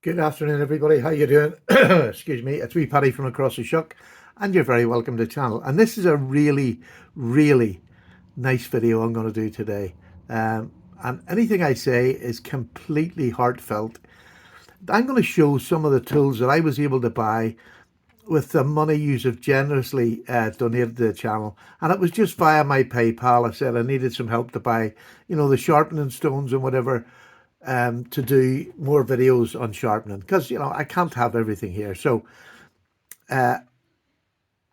Good afternoon, everybody. How you doing? Excuse me. It's me, Paddy from across the shuck, and you're very welcome to the channel. And this is a really, really nice video I'm going to do today. And anything I say is completely heartfelt. I'm going to show some of the tools that I was able to buy with the money you have generously donated to the channel. And it was just via my PayPal. I said I needed some help to buy, the sharpening stones and whatever, to do more videos on sharpening, because I can't have everything here. So I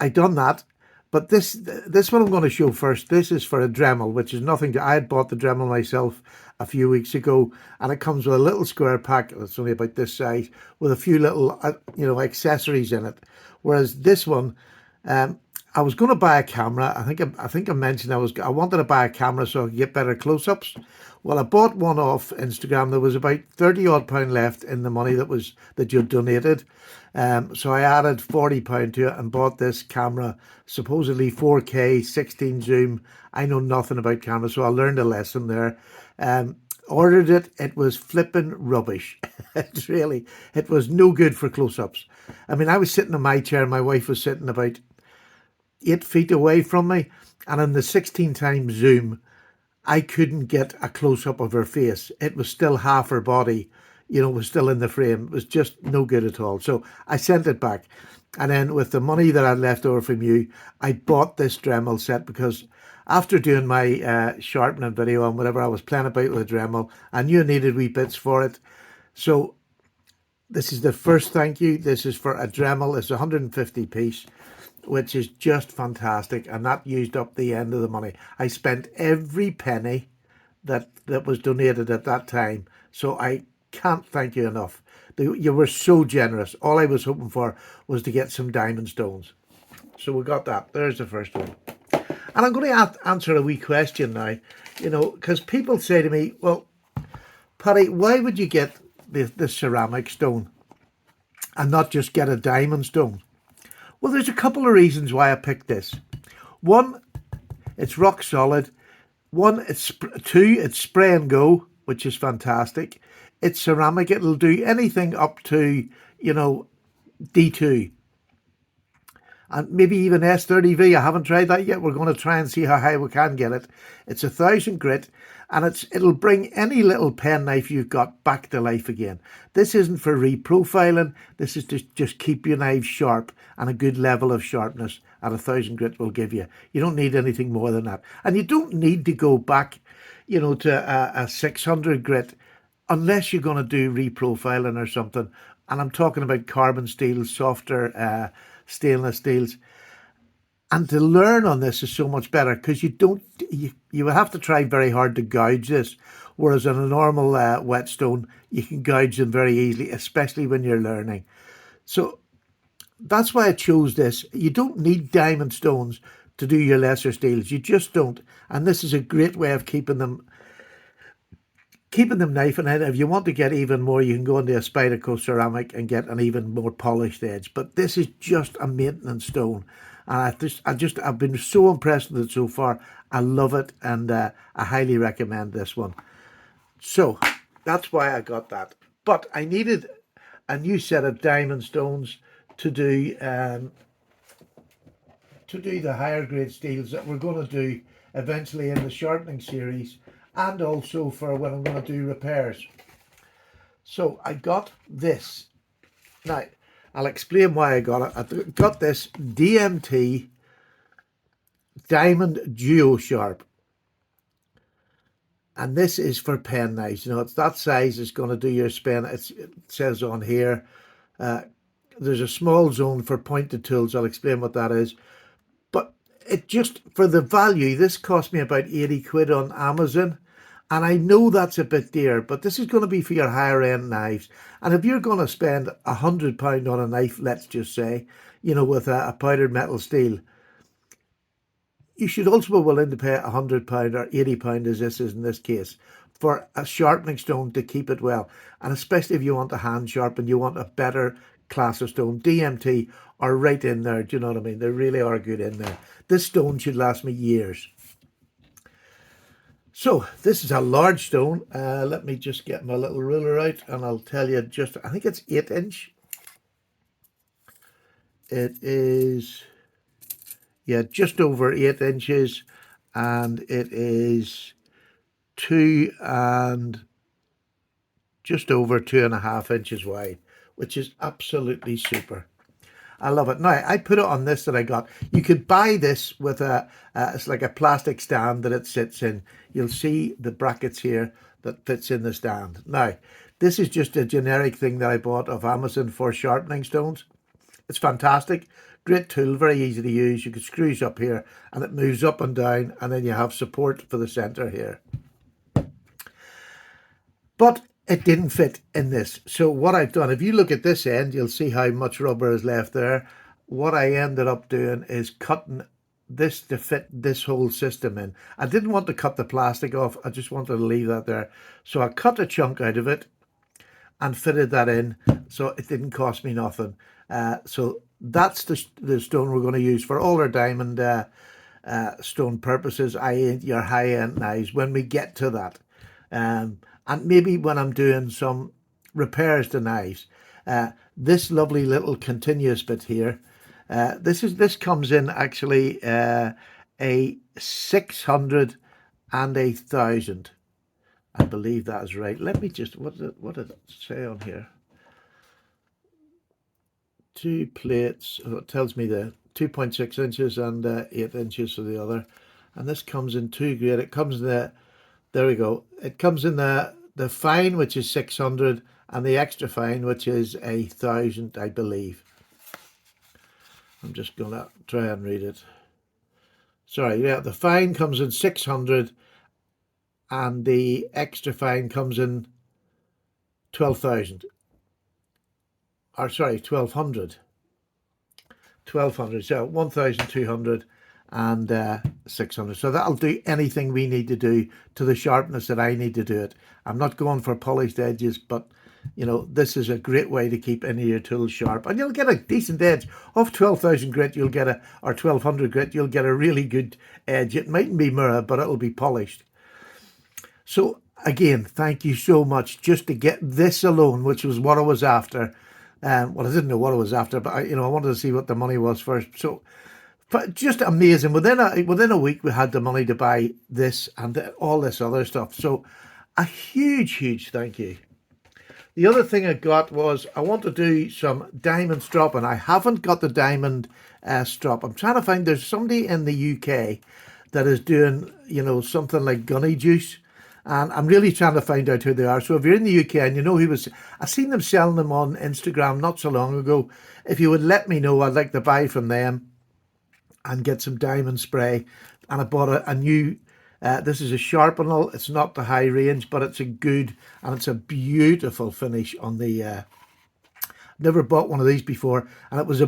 done that. But this one I'm going to show first. This is for a Dremel, which is nothing to. I had bought the Dremel myself a few weeks ago, and it comes with a little square pack that's only about this size with a few little accessories in it. Whereas this one, I was going to buy a camera. I think I mentioned I wanted to buy a camera so I could get better close-ups. Well, I bought one off Instagram. There was about 30 odd pound left in the money that you donated. So I added £40 to it and bought this camera, supposedly 4K 16 zoom. I know nothing about cameras, so I learned a lesson there. Ordered it. It was flipping rubbish. It was no good for close-ups. I mean, I was sitting in my chair. My wife was sitting about 8 feet away from me, and in the 16 times zoom, I couldn't get a close-up of her face. It was still half her body, was still in the frame. It was just no good at all. So I sent it back. And then with the money that I left over from you, I bought this Dremel set because after doing my sharpening video and whatever, I was playing about with a Dremel. I knew I needed wee bits for it. So this is the first thank you. This is for a Dremel. It's 150 piece, which is just fantastic. And that used up the end of the money. I spent every penny that was donated at that time. So I can't thank you enough. You were so generous. All I was hoping for was to get some diamond stones. So we got that. There's the first one. And I'm going to answer a wee question now, because people say to me, well, Paddy, why would you get the ceramic stone and not just get a diamond stone? Well, there's a couple of reasons why I picked this. One, it's rock solid. Two, it's spray and go, which is fantastic. It's ceramic. It'll do anything up to, D2. And maybe even S30V. I haven't tried that yet. We're going to try and see how high we can get it. It's 1,000 grit, and it'll bring any little pen knife you've got back to life again. This isn't for reprofiling. This is to just keep your knives sharp, and a good level of sharpness at 1,000 grit will give you. You don't need anything more than that. And you don't need to go back, to a 600 grit unless you're going to do reprofiling or something. And I'm talking about carbon steel, softer stainless steels. And to learn on this is so much better because you would have to try very hard to gouge this, whereas on a normal whetstone you can gouge them very easily, especially when you're learning. So that's why I chose this. You don't need diamond stones to do your lesser steels. You just don't. And this is a great way of keeping them knife, and if you want to get even more, you can go into a Spyderco ceramic and get an even more polished edge. But this is just a maintenance stone, and I've been so impressed with it so far. I love it, and I highly recommend this one. So that's why I got that. But I needed a new set of diamond stones to do the higher grade steels that we're going to do eventually in the sharpening series, and also for when I'm going to do repairs. So I got this. Now, I'll explain why I got it. I got this DMT Diamond Duo Sharp. And this is for pen knives. It's that size. It's going to do your pen. It says on here, there's a small zone for pointed tools. I'll explain what that is. But it just, for the value, this cost me about 80 quid on Amazon. And I know that's a bit dear, but this is going to be for your higher end knives. And if you're going to spend £100 on a knife, let's just say, with a powdered metal steel, you should also be willing to pay £100 or £80, as this is in this case, for a sharpening stone to keep it well. And especially if you want a hand sharpen, you want a better class of stone. DMT are right in there. Do you know what I mean? They really are good in there. This stone should last me years. So this is a large stone. Let me just get my little ruler out and I'll tell you just, I think it's 8 inch. It is, yeah, just over 8 inches, and it is two and just over 2.5 inches wide, which is absolutely super. I love it. Now, I put it on this that I got. You could buy this with it's like a plastic stand that it sits in. You'll see the brackets here that fits in the stand. Now, this is just a generic thing that I bought off Amazon for sharpening stones. It's fantastic. Great tool, very easy to use. You can screws up here and it moves up and down, and then you have support for the center here. But it didn't fit in this. So what I've done, if you look at this end, you'll see how much rubber is left there. What I ended up doing is cutting this to fit this whole system in. I didn't want to cut the plastic off. I just wanted to leave that there. So I cut a chunk out of it and fitted that in, so it didn't cost me nothing. So that's the stone we're going to use for all our diamond stone purposes, i.e. your high-end knives, when we get to that. And maybe when I'm doing some repairs to knives. This lovely little continuous bit here, this comes in actually a 600 and a 1000. I believe that is right. Let me just, what did it say on here? 2 plates, it tells me the 2.6 inches and 8 inches for the other. And this comes in 2 grade. It comes in the, there we go. It comes in the fine, which is 600, and the extra fine, which is 1000, I believe. I'm just going to try and read it. Sorry, yeah, the fine comes in 600, and the extra fine comes in 12,000. Or sorry, 1200. 1200, so 1200 and 600. So that'll do anything we need to do to the sharpness that I need to do it. I'm not going for polished edges, but you know, this is a great way to keep any of your tools sharp, and you'll get a decent edge. Off 12,000 grit, you'll get a, or 1200 grit, you'll get a really good edge. It mightn't be mirror, but it'll be polished. So again, thank you so much just to get this alone, which was what I was after. Well, I didn't know what I was after, but I wanted to see what the money was first. So, but just amazing. Within a week, we had the money to buy this and all this other stuff. So, a huge thank you. The other thing I got was I want to do some diamond strop, and I haven't got the diamond strop. I'm trying to find. There's somebody in the UK that is doing, something like gunny juice. And I'm really trying to find out who they are. So if you're in the UK and you know who was, I've seen them selling them on Instagram not so long ago. If you would let me know, I'd like to buy from them and get some diamond spray. And I bought a new, this is a sharpener. It's not the high range, but it's a good, and it's a beautiful finish on the, never bought one of these before. And it was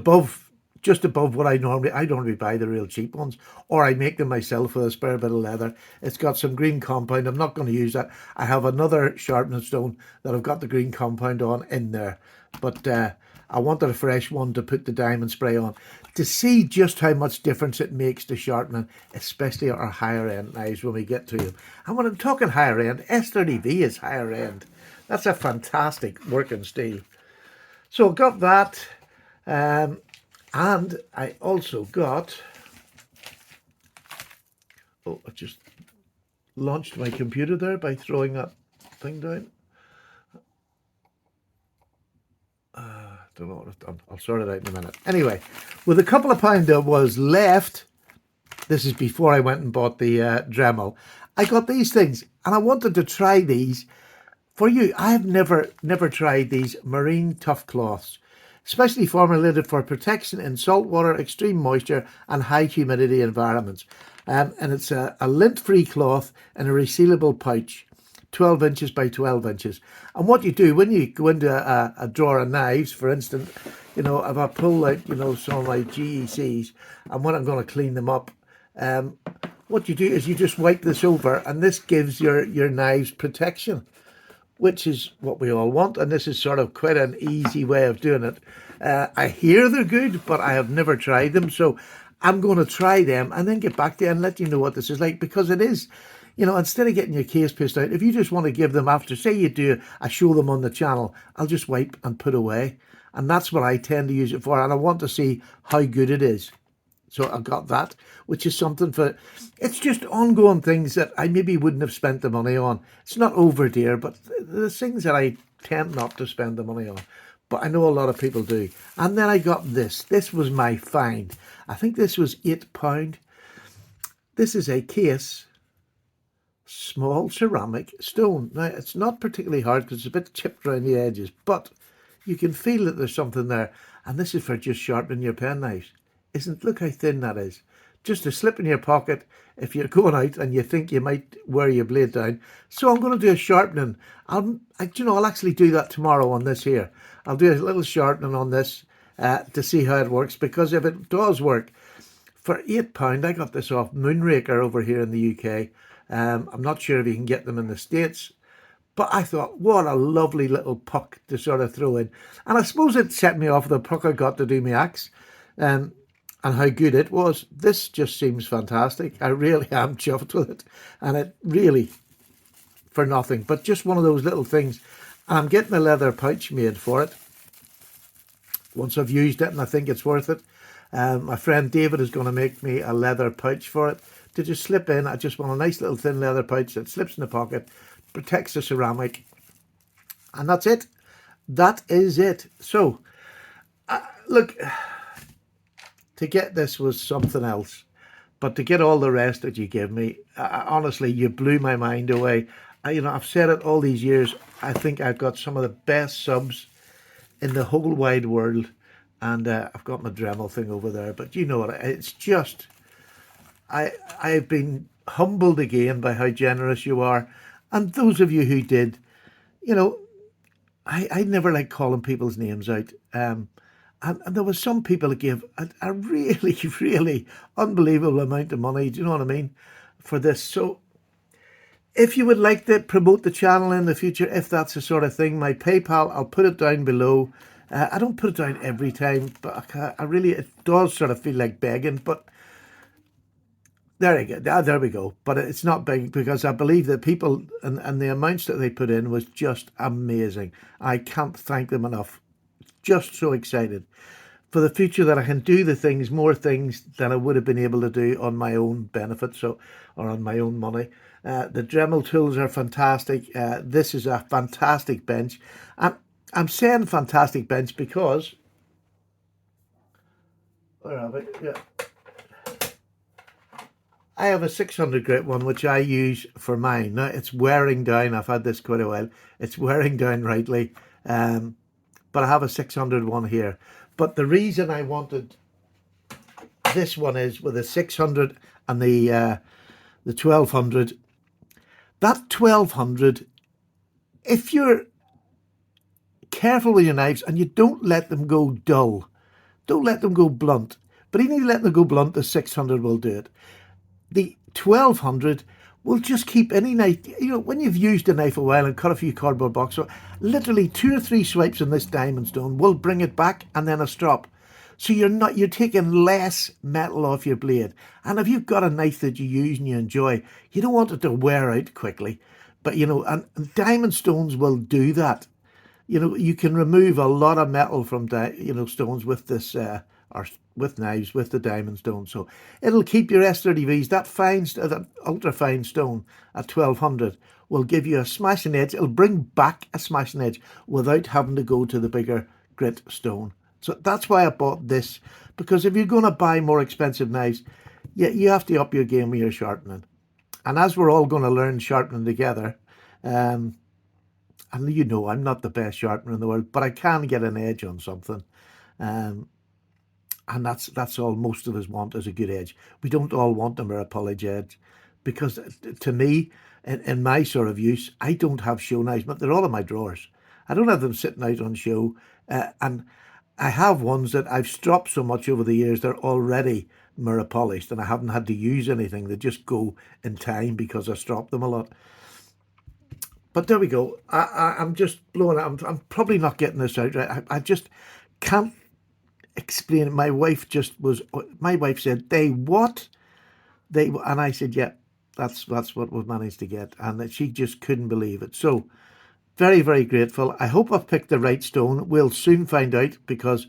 just above what I normally buy the real cheap ones, or I make them myself with a spare bit of leather. It's got some green compound. I'm not going to use that. I have another sharpening stone that I've got the green compound on in there, but I wanted a fresh one to put the diamond spray on to see just how much difference it makes to sharpening, especially our higher end knives when we get to them. And when I'm talking higher end, S30V is higher end. That's a fantastic working steel. So I got that. And I also got, I just launched my computer there by throwing that thing down. Don't know what I've done. I'll sort it out in a minute. Anyway, with a couple of pound that was left, this is before I went and bought the Dremel, I got these things, and I wanted to try these for you. I have never tried these marine tough cloths, especially formulated for protection in saltwater, extreme moisture and high humidity environments. And it's a lint-free cloth in a resealable pouch, 12 inches by 12 inches. And what you do when you go into a drawer of knives, for instance, if I pull out, some of my GECs, and when I'm going to clean them up, what you do is you just wipe this over, and this gives your knives protection, which is what we all want, and this is sort of quite an easy way of doing it. I hear they're good, but I have never tried them, so I'm going to try them and then get back to you and let you know what this is like, because it is, You know, instead of getting your case paste out, if you just want to give them after, say you do, I show them on the channel, I'll just wipe and put away. And that's what I tend to use it for. And I want to see how good it is. So I got that, which is something for, it's just ongoing things that I maybe wouldn't have spent the money on. It's not over dear, but the things that I tend not to spend the money on. But I know a lot of people do. And then I got this. This was my find. I think this was £8. This is a case, small ceramic stone. Now, it's not particularly hard because it's a bit chipped around the edges, but you can feel that there's something there. And this is for just sharpening your pen knives. Look how thin that is. Just a slip in your pocket if you're going out and you think you might wear your blade down. So I'm going to do a sharpening. I'll actually do that tomorrow on this here. I'll do a little sharpening on this to see how it works, because if it does work, for £8, I got this off Moonraker over here in the UK. I'm not sure if you can get them in the States. But I thought, what a lovely little puck to sort of throw in. And I suppose it set me off the puck I got to do my axe. And how good it was. This just seems fantastic. I really am chuffed with it. And it really, for nothing, but just one of those little things. And I'm getting a leather pouch made for it once I've used it, and I think it's worth it. My friend David is going to make me a leather pouch for it to just slip in. I just want a nice little thin leather pouch that slips in the pocket, protects the ceramic, and that's it. That is it. So, look, to get this was something else, but to get all the rest that you give me, honestly, you blew my mind away. I've said it all these years. I think I've got some of the best subs in the whole wide world, and I've got my Dremel thing over there. But you know what? It's just, I've been humbled again by how generous you are, and those of you who did, I never like calling people's names out. And there was some people that gave a really, really unbelievable amount of money, do you know what I mean, for this. So if you would like to promote the channel in the future, if that's the sort of thing, my PayPal, I'll put it down below. I don't put it down every time, but it does sort of feel like begging, but there you go. There we go. But it's not big, because I believe that people and the amounts that they put in was just amazing. I can't thank them enough. Just so excited for the future that I can do more things than I would have been able to do on my own benefit, or on my own money. The Dremel tools are fantastic. This is a fantastic bench. I'm saying fantastic bench because, where have I? Yeah. I have a 600 grit one, which I use for mine. Now, it's wearing down. I've had this quite a while. It's wearing down rightly. But I have a 600 one here. But the reason I wanted this one is with the 600 and the 1200. That 1200, if you're careful with your knives and you don't let them go dull, don't let them go blunt. But even if you let them go blunt, the 600 will do it. The 1200 will just keep any knife, when you've used a knife a while and cut a few cardboard boxes, literally 2 or 3 swipes in this diamond stone will bring it back, and then a strop. So you're taking less metal off your blade. And if you've got a knife that you use and you enjoy, you don't want it to wear out quickly. But, and diamond stones will do that. You can remove a lot of metal from, stones with this, or with knives, with the diamond stone. So it'll keep your S30Vs, that ultra fine stone at 1200 will give you a smashing edge. It'll bring back a smashing edge without having to go to the bigger grit stone. So that's why I bought this, because if you're going to buy more expensive knives, you have to up your game with your sharpening. And as we're all going to learn sharpening together, and I'm not the best sharpener in the world, but I can get an edge on something. And that's all most of us want, is a good edge. We don't all want them or a polish edge, because to me, in my sort of use, I don't have show knives, but they're all in my drawers. I don't have them sitting out on show. And I have ones that I've stropped so much over the years, they're already mirror polished, and I haven't had to use anything. They just go in time because I strop them a lot. But there we go. I'm just blowing it. I'm probably not getting this out right. I just can't explain it. My wife said, and I said, yeah. That's what we've managed to get, and that she just couldn't believe it. So very, very grateful. I hope I've picked the right stone. We'll soon find out, because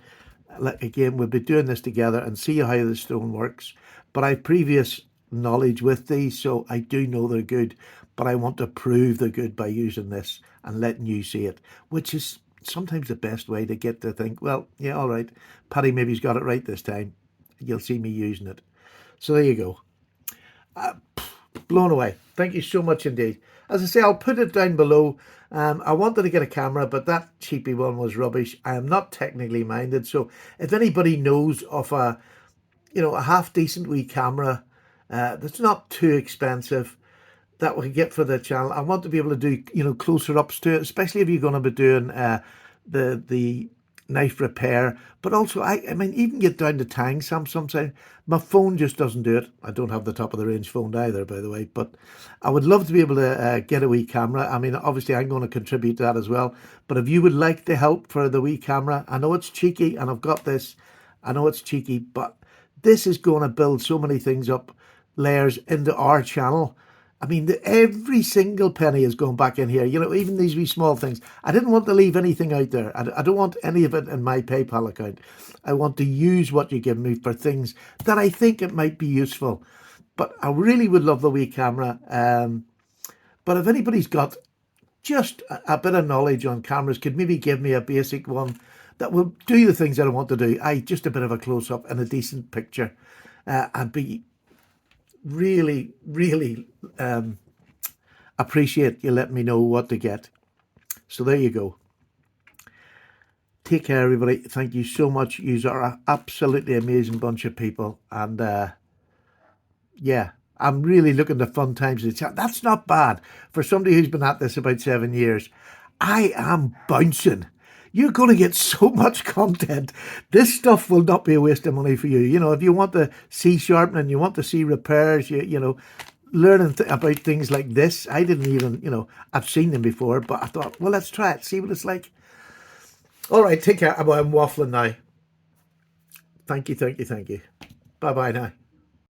again, we'll be doing this together and see how the stone works. But I have previous knowledge with these, so I do know they're good, but I want to prove they're good by using this and letting you see it, which is sometimes the best way to get to think, well, yeah, all right, Paddy maybe's got it right this time. You'll see me using it. So there you go. Blown away. Thank you so much indeed. As I say, I'll put it down below. I wanted to get a camera, but that cheapy one was rubbish. I am not technically minded, so if anybody knows of a half decent wee camera that's not too expensive, that we can get for the channel, I want to be able to do closer ups to it, especially if you're going to be doing the knife repair. But also, I mean, even get down to tying sometimes. My phone just doesn't do it. I don't have the top of the range phone either, by the way, but I would love to be able to get a wee camera. I mean, obviously I'm going to contribute to that as well, but if you would like the help for the wee camera, I know it's cheeky, and I've got this, I know it's cheeky, but this is going to build so many things up, layers into our channel. I mean, every single penny is going back in here. Even these wee small things. I didn't want to leave anything out there. I don't want any of it in my PayPal account. I want to use what you give me for things that I think it might be useful. But I really would love the wee camera. But if anybody's got just a bit of knowledge on cameras, could maybe give me a basic one that will do the things that I want to do. Just a bit of a close-up and a decent picture. I'd be really, really appreciate you letting me know what to get. So there you go. Take care, everybody. Thank you so much. You are an absolutely amazing bunch of people. And yeah, I'm really looking to fun times. That's not bad for somebody who's been at this about 7 years. I am bouncing. You're going to get so much content. This stuff will not be a waste of money for you. If you want to see sharpening, you want to see repairs, learning about things like this. I didn't even, I've seen them before, but I thought, well, let's try it, see what it's like. All right, take care. I'm waffling now. Thank you. Bye-bye now.